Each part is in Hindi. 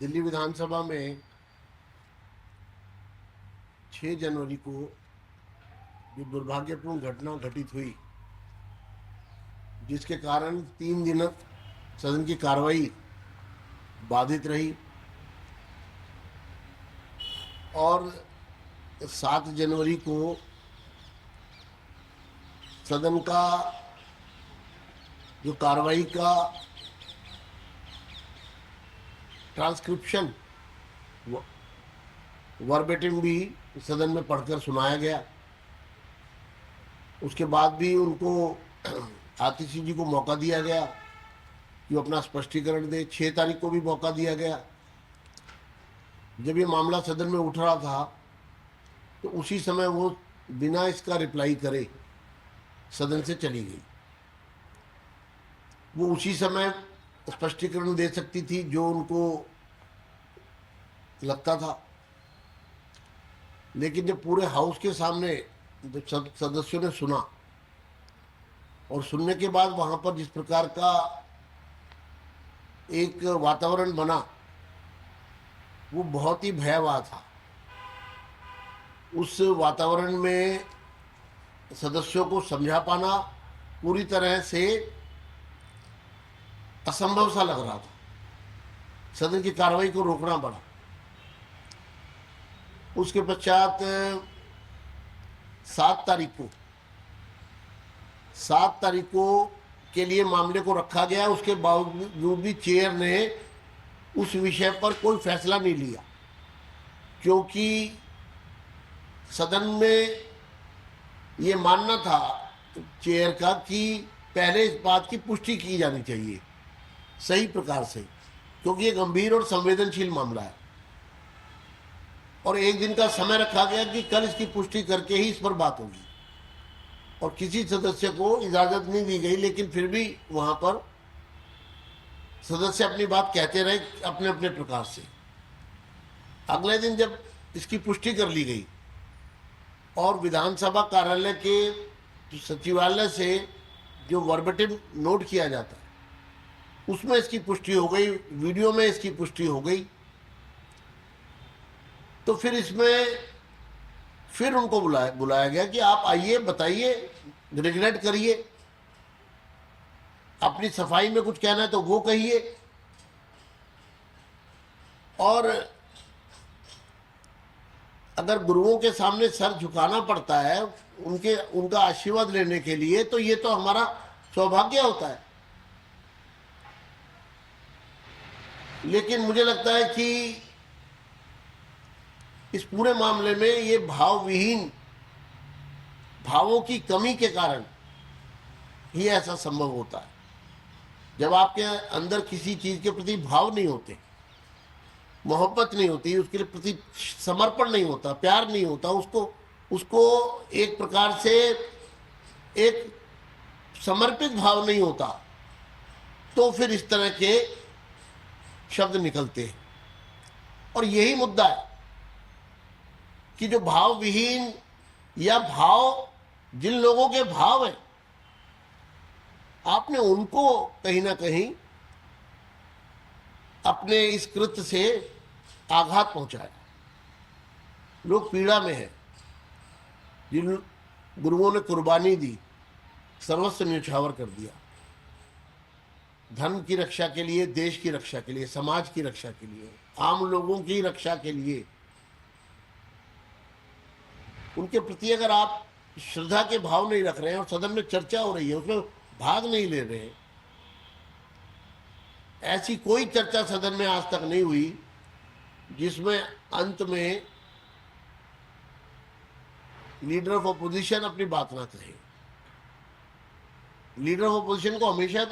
दिल्ली विधानसभा में 6 जनवरी को जो दुर्भाग्यपूर्ण घटना घटित हुई, जिसके कारण 3 दिन सदन की कार्रवाई बाधित रही और 7 जनवरी को सदन का जो कार्रवाई का ट्रांसक्रिप्शन वर्बेटिम भी सदन में पढ़कर सुनाया गया। उसके बाद भी उनको आतिशी जी को मौका दिया गया कि वो अपना स्पष्टीकरण दे। 6 तारीख को भी मौका दिया गया। जब ये मामला सदन में उठ रहा था तो उसी समय वो बिना इसका रिप्लाई करे सदन से चली गई। वो उसी समय स्पष्टीकरण दे सकती थी जो उनको लगता था, लेकिन जब पूरे हाउस के सामने जब सदस्यों ने सुना और सुनने के बाद वहां पर जिस प्रकार का एक वातावरण बना वो बहुत ही भयावह था। उस वातावरण में सदस्यों को समझा पाना पूरी तरह से असंभव सा लग रहा था। सदन की कार्रवाई को रोकना पड़ा। उसके पश्चात 7 तारीख को के लिए मामले को रखा गया। उसके बावजूद भी चेयर ने उस विषय पर कोई फैसला नहीं लिया, क्योंकि सदन में ये मानना था चेयर का कि पहले इस बात की पुष्टि की जानी चाहिए सही प्रकार से, क्योंकि ये गंभीर और संवेदनशील मामला है। और 1 दिन का समय रखा गया कि कल इसकी पुष्टि करके ही इस पर बात होगी, और किसी सदस्य को इजाजत नहीं दी गई, लेकिन फिर भी वहां पर सदस्य अपनी बात कहते रहे अपने अपने प्रकार से। अगले दिन जब इसकी पुष्टि कर ली गई और विधानसभा कार्यालय के सचिवालय से जो वर्बेटिम नोट किया जाता है उसमें इसकी पुष्टि हो गई, वीडियो में इसकी पुष्टि हो गई, तो फिर इसमें फिर उनको बुलाया गया कि आप आइए, बताइए, रिग्रेट करिए, अपनी सफाई में कुछ कहना है तो वो कहिए। और अगर गुरुओं के सामने सर झुकाना पड़ता है उनका आशीर्वाद लेने के लिए, तो ये तो हमारा सौभाग्य होता है। लेकिन मुझे लगता है कि इस पूरे मामले में ये भावों की कमी के कारण ही ऐसा संभव होता है। जब आपके अंदर किसी चीज के प्रति भाव नहीं होते, मोहब्बत नहीं होती, उसके प्रति समर्पण नहीं होता, प्यार नहीं होता, उसको एक प्रकार से एक समर्पित भाव नहीं होता, तो फिर इस तरह के शब्द निकलते हैं। और यही मुद्दा है कि जो भाव विहीन या भाव जिन लोगों के भाव है, आपने उनको कहीं ना कहीं अपने इस कृत्य से आघात पहुंचाया। लोग पीड़ा में हैं। जिन गुरुओं ने कुर्बानी दी, सर्वस्व न्यौछावर कर दिया, धर्म की रक्षा के लिए, देश की रक्षा के लिए, समाज की रक्षा के लिए, आम लोगों की रक्षा के लिए, उनके प्रति अगर आप श्रद्धा के भाव नहीं रख रहे हैं और सदन में चर्चा हो रही है उसमें भाग नहीं ले रहे हैं, ऐसी कोई चर्चा सदन में आज तक नहीं हुई जिसमें अंत में लीडर ऑफ अपोजिशन अपनी बात ना कहे। लीडर ऑफ अपोजिशन को हमेशा,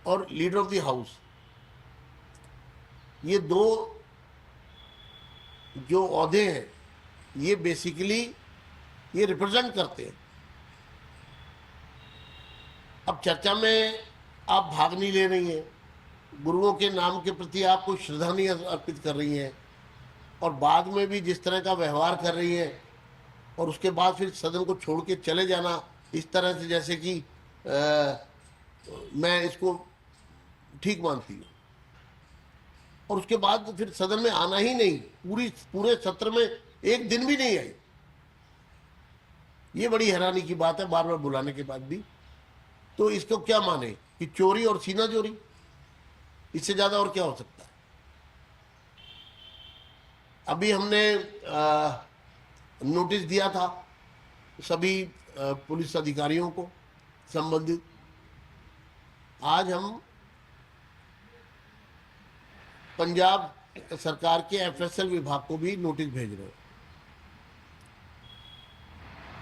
और लीडर ऑफ द हाउस, ये दो जो ओहदे हैं ये बेसिकली ये रिप्रेजेंट करते हैं। अब चर्चा में आप भाग नहीं ले रही हैं, गुरुओं के नाम के प्रति आप कोई श्रद्धा नहीं अर्पित कर रही हैं, और बाद में भी जिस तरह का व्यवहार कर रही हैं, और उसके बाद फिर सदन को छोड़ के चले जाना इस तरह से जैसे कि मैं इसको ठीक मानती हूँ। और उसके बाद फिर सदन में आना ही नहीं, पूरे सत्र में एक दिन भी नहीं आई। ये बड़ी हैरानी की बात है, बार बार बुलाने के बाद भी। तो इसको क्या माने कि चोरी और सीना चोरी, इससे ज्यादा और क्या हो सकता है। अभी हमने नोटिस दिया था सभी पुलिस अधिकारियों को संबंधित। आज हम पंजाब सरकार के एफएसएल विभाग को भी नोटिस भेज रहे हैं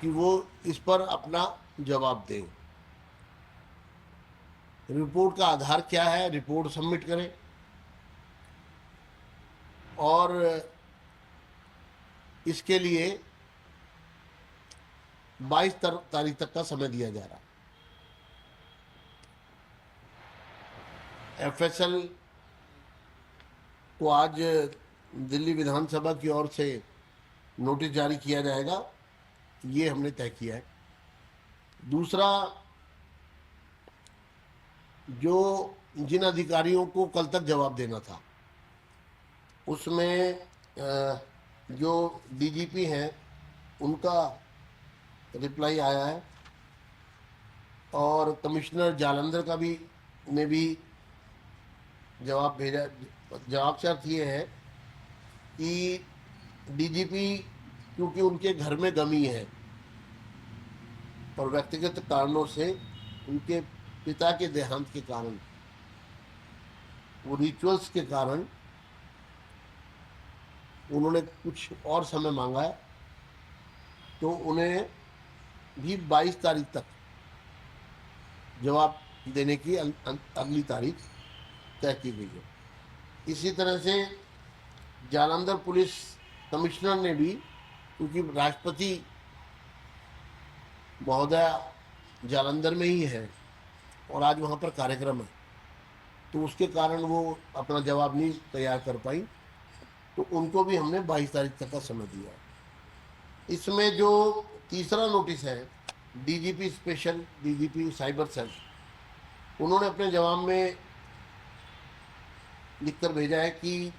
कि वो इस पर अपना जवाब दें। रिपोर्ट का आधार क्या है, रिपोर्ट सबमिट करें। और इसके लिए 22 तारीख तक का समय दिया जा रहा है। एफएसएल को आज दिल्ली विधानसभा की ओर से नोटिस जारी किया जाएगा, ये हमने तय किया है। दूसरा, जो जिन अधिकारियों को कल तक जवाब देना था उसमें जो डीजीपी हैं उनका रिप्लाई आया है, और कमिश्नर जालंधर का भी ने भी जवाब भेजा। जवाब से अर्थ ये है कि डीजीपी, क्योंकि उनके घर में गमी है और व्यक्तिगत कारणों से उनके पिता के देहांत के कारण, वो रिचुअल्स के कारण उन्होंने कुछ और समय मांगा है, तो उन्हें भी 22 तारीख तक जवाब देने की अगली तारीख तय की गई है। इसी तरह से जालंधर पुलिस कमिश्नर ने भी, क्योंकि राष्ट्रपति महोदय जालंधर में ही है और आज वहाँ पर कार्यक्रम है, तो उसके कारण वो अपना जवाब नहीं तैयार कर पाई, तो उनको भी हमने 22 तारीख तक का समय दिया है। इसमें जो तीसरा नोटिस है, DGP special, DGP cyber cell, उन्होंने अपने जवाब में लिखकर भेजा है कि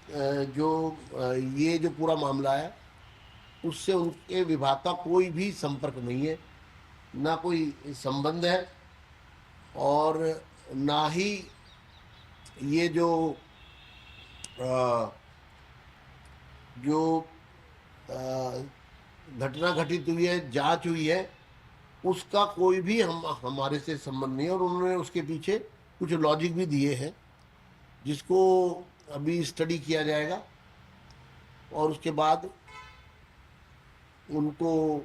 ये जो पूरा मामला है उससे उनके विभाग का कोई भी संपर्क नहीं है, ना कोई संबंध है, और ना ही ये जो घटना घटित हुई है, जांच हुई है, उसका कोई भी हमारे से संबंध नहीं है। और उन्होंने उसके पीछे कुछ लॉजिक भी दिए हैं जिसको अभी स्टडी किया जाएगा, और उसके बाद उनको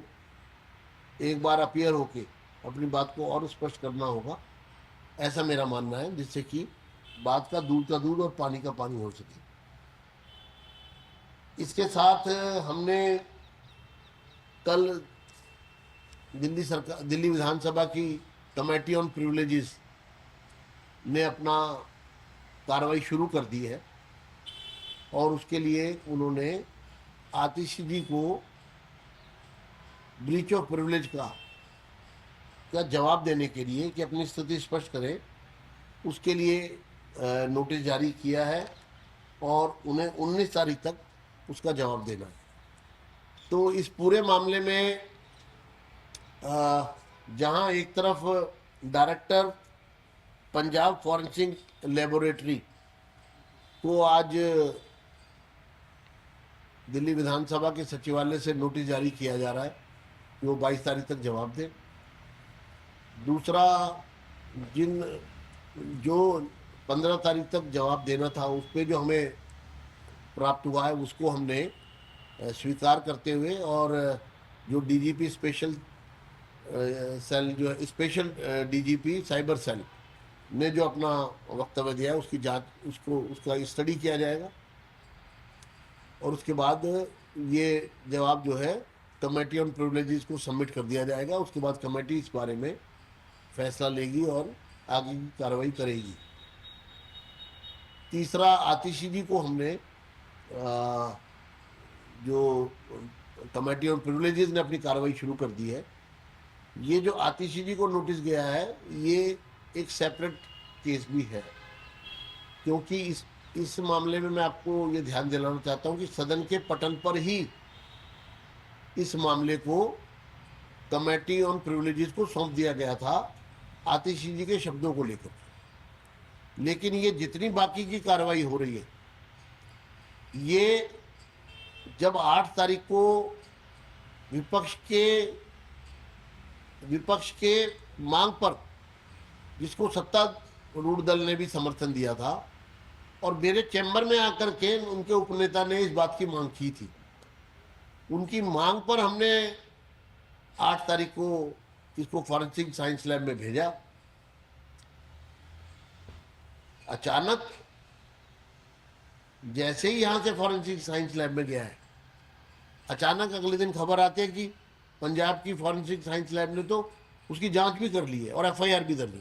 एक बार अपीयर होके अपनी बात को और स्पष्ट करना होगा, ऐसा मेरा मानना है, जिससे कि बात का दूध और पानी का पानी हो सके। इसके साथ हमने कल दिल्ली विधानसभा की कमेटी ऑन प्रिविलेजेस ने अपना कार्रवाई शुरू कर दी है, और उसके लिए उन्होंने आतिशी जी को ब्रीच ऑफ प्रिविलेज का जवाब देने के लिए कि अपनी स्थिति स्पष्ट करें, उसके लिए नोटिस जारी किया है, और उन्हें 19 तारीख तक उसका जवाब देना है। तो इस पूरे मामले में जहां एक तरफ डायरेक्टर पंजाब फॉरेंसिक लेबोरेटरी को आज दिल्ली विधानसभा के सचिवालय से नोटिस जारी किया जा रहा है कि वो 22 तारीख तक जवाब दें। दूसरा, जो 15 तारीख तक जवाब देना था, उस पर जो हमें प्राप्त हुआ है उसको हमने स्वीकार करते हुए, और जो डीजीपी स्पेशल सेल, जो है स्पेशल डीजीपी साइबर सेल ने जो अपना वक्तव्य दिया है, उसकी जांच, उसका स्टडी किया जाएगा, और उसके बाद ये जवाब जो है कमेटी ऑन प्रिविलेजेस को सबमिट कर दिया जाएगा। उसके बाद कमेटी इस बारे में फैसला लेगी और आगे की कार्रवाई करेगी। तीसरा, आतिशी जी को हमने जो कमेटी ऑन प्रिविलेजेस ने अपनी कार्रवाई शुरू कर दी है, ये जो आतिशी जी को नोटिस गया है, ये एक सेपरेट केस भी है, क्योंकि इस मामले में मैं आपको ये ध्यान दिलाना चाहता हूं कि सदन के पटल पर ही इस मामले को कमेटी ऑन प्रिविलेजेस को सौंप दिया गया था आतिशी जी के शब्दों को लेकर। लेकिन ये जितनी बाकी की कार्रवाई हो रही है, ये जब 8 तारीख को विपक्ष के मांग पर, जिसको सत्तारूढ़ दल ने भी समर्थन दिया था, और मेरे चैम्बर में आकर के उनके उपनेता ने इस बात की मांग की थी, उनकी मांग पर हमने 8 तारीख को इसको फॉरेंसिक साइंस लैब में भेजा। अचानक जैसे ही यहां से फॉरेंसिक साइंस लैब में गया है, अचानक अगले दिन खबर आती है कि पंजाब की फॉरेंसिक साइंस लैब ने तो उसकी जांच भी कर ली है और एफआईआर भी दर्ज।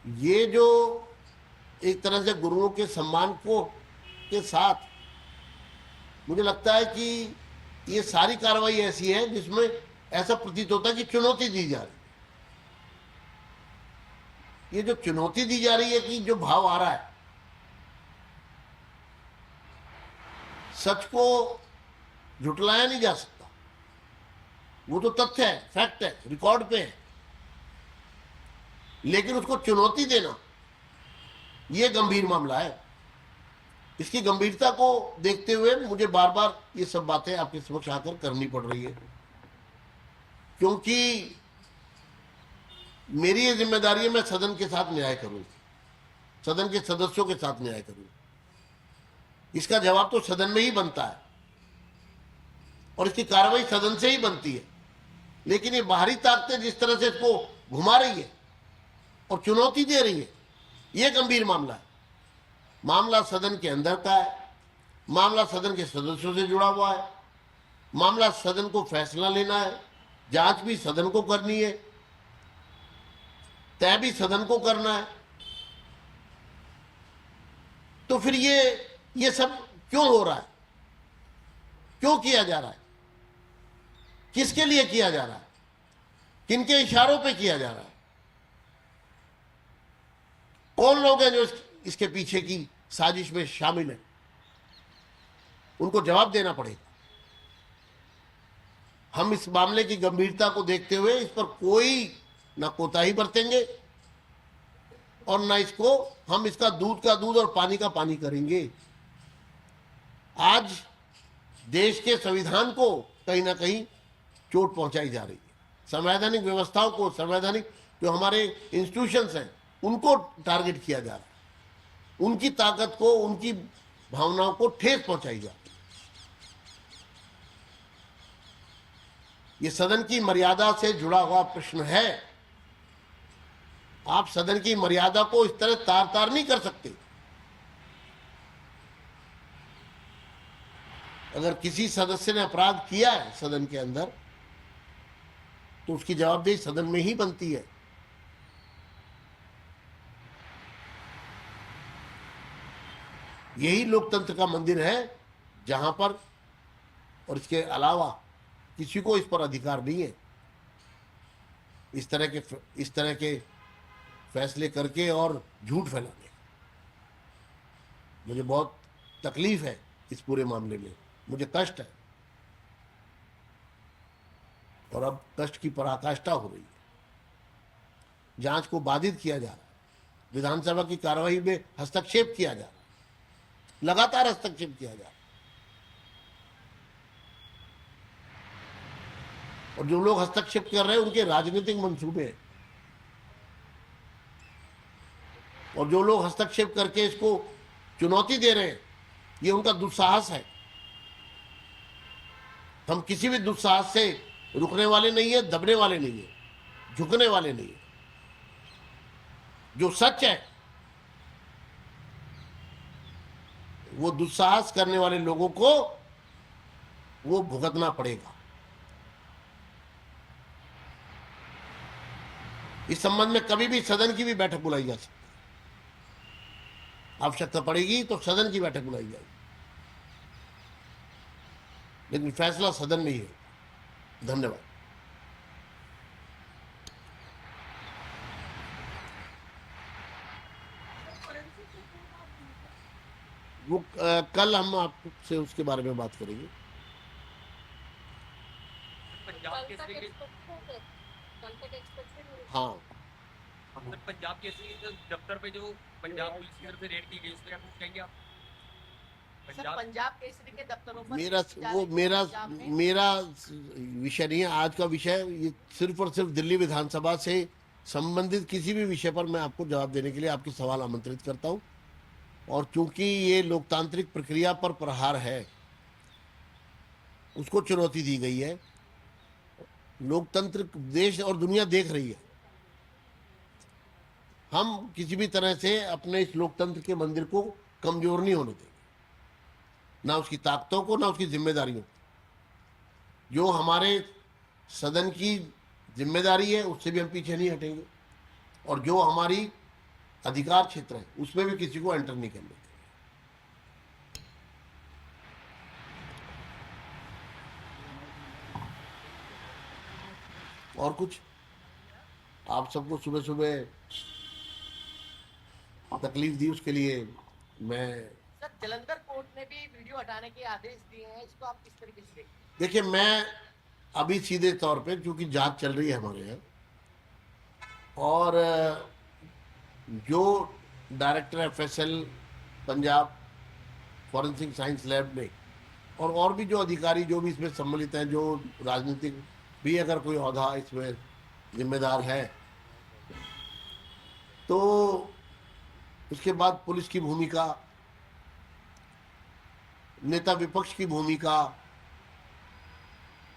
ये जो एक तरह से गुरुओं के सम्मान को के साथ, मुझे लगता है कि ये सारी कार्रवाई ऐसी है जिसमें ऐसा प्रतीत होता है कि चुनौती दी जा रही है। ये जो चुनौती दी जा रही है कि जो भाव आ रहा है, सच को झुटलाया नहीं जा सकता, वो तो तथ्य है, फैक्ट है, रिकॉर्ड पे है। लेकिन उसको चुनौती देना ये गंभीर मामला है। इसकी गंभीरता को देखते हुए मुझे बार बार ये सब बातें आपके समक्ष आकर करनी पड़ रही है, क्योंकि मेरी ये जिम्मेदारी है, मैं सदन के साथ न्याय करूं, सदन के सदस्यों के साथ न्याय करूं। इसका जवाब तो सदन में ही बनता है और इसकी कार्रवाई सदन से ही बनती है। लेकिन ये बाहरी ताकतें जिस तरह से इसको घुमा रही है और चुनौती दे रही है, ये गंभीर मामला है। मामला सदन के अंदर का है, मामला सदन के सदस्यों से जुड़ा हुआ है, मामला सदन को फैसला लेना है, जांच भी सदन को करनी है, तय भी सदन को करना है। तो फिर ये सब क्यों हो रहा है, क्यों किया जा रहा है, किसके लिए किया जा रहा है, किनके इशारों पे किया जा रहा है, कौन लोग हैं जो इसके पीछे की साजिश में शामिल है, उनको जवाब देना पड़ेगा। हम इस मामले की गंभीरता को देखते हुए इस पर कोई ना कोताही बरतेंगे और ना हम इसका दूध का दूध और पानी का पानी करेंगे। आज देश के संविधान को कहीं ना कहीं चोट पहुंचाई जा रही है, संवैधानिक व्यवस्थाओं को, संवैधानिक जो हमारे इंस्टीट्यूशंस हैं उनको टारगेट किया जा रहा है, उनकी ताकत को, उनकी भावनाओं को ठेस पहुंचाई जा रही है। ये सदन की मर्यादा से जुड़ा हुआ प्रश्न है। आप सदन की मर्यादा को इस तरह तार तार नहीं कर सकते। अगर किसी सदस्य ने अपराध किया है सदन के अंदर, तो उसकी जवाबदेही सदन में ही बनती है। यही लोकतंत्र का मंदिर है जहां पर, और इसके अलावा किसी को इस पर अधिकार नहीं है इस तरह के फैसले करके और झूठ फैलाने। मुझे बहुत तकलीफ है इस पूरे मामले में, मुझे कष्ट है और अब कष्ट की पराकाष्ठा हो रही है। जांच को बाधित किया जा रहा है, विधानसभा की कार्रवाई में हस्तक्षेप किया जा रहा है, लगातार हस्तक्षेप किया जा रहा है। और जो लोग हस्तक्षेप कर रहे हैं उनके राजनीतिक मंसूबे हैं, और जो लोग हस्तक्षेप करके इसको चुनौती दे रहे हैं, ये उनका दुस्साहस है। हम किसी भी दुस्साहस से रुकने वाले नहीं है, दबने वाले नहीं है, झुकने वाले नहीं है। जो सच है वो दुस्साहस करने वाले लोगों को वो भुगतना पड़ेगा। इस संबंध में कभी भी सदन की भी बैठक बुलाई जा सकती है, आवश्यकता पड़ेगी तो सदन की बैठक बुलाई जाएगी, लेकिन फैसला सदन में ही है। धन्यवाद। वो कल हम आपसे उसके बारे में बात करेंगे। पंजाब कल तक केसरी के एक्सपेक्ट है फिर? कल तक एक्सपेक्ट है? हाँ, सर, पंजाब केसरी के दफ्तर पे जो पंजाब पुलिस की तरफ से रेड की गई उस पर क्या कुछ कहेंगे आप? सर पंजाब पंजाब केसरी के दफ्तरों पर मेरा रेड की जा वो रही है मेरा पंजाब में। मेरा विषय नहीं है आज का विषय। ये सिर्फ और सिर्फ दिल्ली विधानसभा से संबंधित किसी भी विषय पर मैं आपको जवाब देने के लिए आपके सवाल आमंत्रित करता हूं। और चूंकि ये लोकतांत्रिक प्रक्रिया पर प्रहार है, उसको चुनौती दी गई है। लोकतंत्र देश और दुनिया देख रही है। हम किसी भी तरह से अपने इस लोकतंत्र के मंदिर को कमजोर नहीं होने देंगे, ना उसकी ताकतों को, ना उसकी जिम्मेदारियों को। जो हमारे सदन की जिम्मेदारी है उससे भी हम पीछे नहीं हटेंगे, और जो हमारी अधिकार क्षेत्र है उसमें भी किसी को एंटर नहीं करने देंगे। और कुछ आप सबको सुबह सुबह तकलीफ दी उसके लिए मैं, सर जलंधर कोर्ट ने भी वीडियो हटाने के आदेश दिए हैं, इसको आप किस तरीके से देखते हैं? देखिए, मैं अभी सीधे तौर पे, क्योंकि जांच चल रही है हमारे यहाँ, और जो director FSL Punjab forensic science lab ने, और भी जो अधिकारी जो भी इसमें सम्मिलित हैं, जो राजनीतिक भी अगर कोई औहदा इसमें जिम्मेदार है, तो उसके बाद पुलिस की भूमिका, नेता विपक्ष की भूमिका,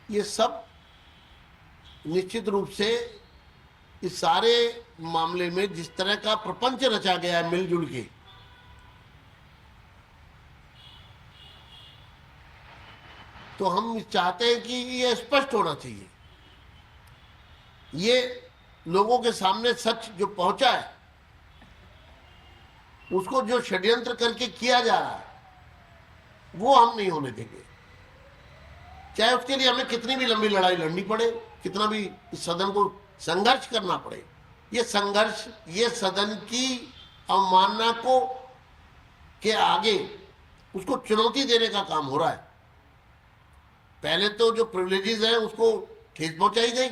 ये सब निश्चित रूप से इस सारे मामले में जिस तरह का प्रपंच रचा गया है मिलजुल के, तो हम चाहते हैं कि ये स्पष्ट होना चाहिए। ये लोगों के सामने सच जो पहुंचा है, उसको जो षड्यंत्र करके किया जा रहा है, वो हम नहीं होने देंगे। चाहे उसके लिए हमें कितनी भी लंबी लड़ाई लड़नी पड़े, कितना भी इस सदन को संघर्ष करना पड़े। ये संघर्ष, ये सदन की अवमानना को के आगे उसको चुनौती देने का काम हो रहा है। पहले तो जो प्रिविलेजेस है उसको ठेस पहुंचाई गई,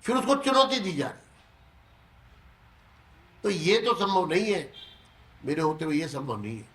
फिर उसको चुनौती दी जा रही। तो ये तो संभव नहीं है, मेरे होते हुए ये संभव नहीं है।